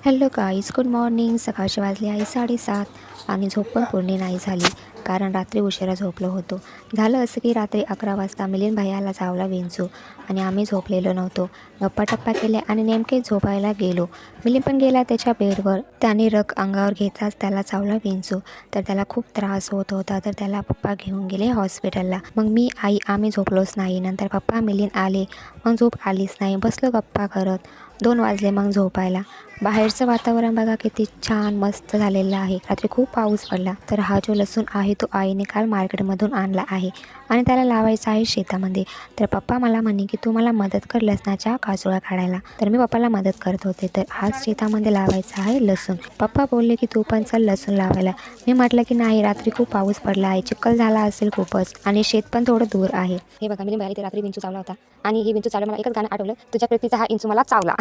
Hello guys, good morning. सकाळचे वाजले आहे 7:30 आणि झोप पण पूर्ण नाही झाली कारण रात्री उशिरा झोपलो होतो. झालं असं की रात्री 11 वाजता मिलिंद भैयाला चावला विंचू आणि आम्ही झोपलेलो नव्हतो. गप्पा केले आणि नेमके झोपायला गेलो. मिलिंद पण गेला त्याच्या बेडवर. त्याने रग अंगावर घेतलाच त्याला चावला विंचू. तर त्याला खूप त्रास होत होता, तर त्याला पप्पा घेऊन गेले हॉस्पिटलला. मग मी, आई आम्ही झोपलोच नाही. नंतर पप्पा मिलिंद आले, मग झोप आलीच नाही. बसलो गप्पा करत. 2 वाजले मग झोपायला. बाहेरचं वातावरण बघा किती छान मस्त झालेलं आहे. रात्री खूप पाऊस पडला. तर हा जो लसूण आहे तो आईने काल मार्केटमधून आणला आहे आणि त्याला लावायचा आहे शेतामध्ये. तर पप्पा मला म्हणे की तू मला मदत कर लसणाच्या काजोळा काढायला. तर मी पप्पाला मदत करत होते. तर आज शेतामध्ये लावायचा आहे लसूण. पप्पा बोलले की तू पण चल लसूण लावायला. मी म्हटलं की नाही, रात्री खूप पाऊस पडला आहे, चिखल झाला असेल खूपच आणि शेत पण थोडं दूर आहे. हे बघा, मी ते रात्री विंचू चावला होता आणि हे विंचू चावलं मला एकच गाणं आठवलं, तुझ्या प्रीतीचा हा इंचू मला चावला.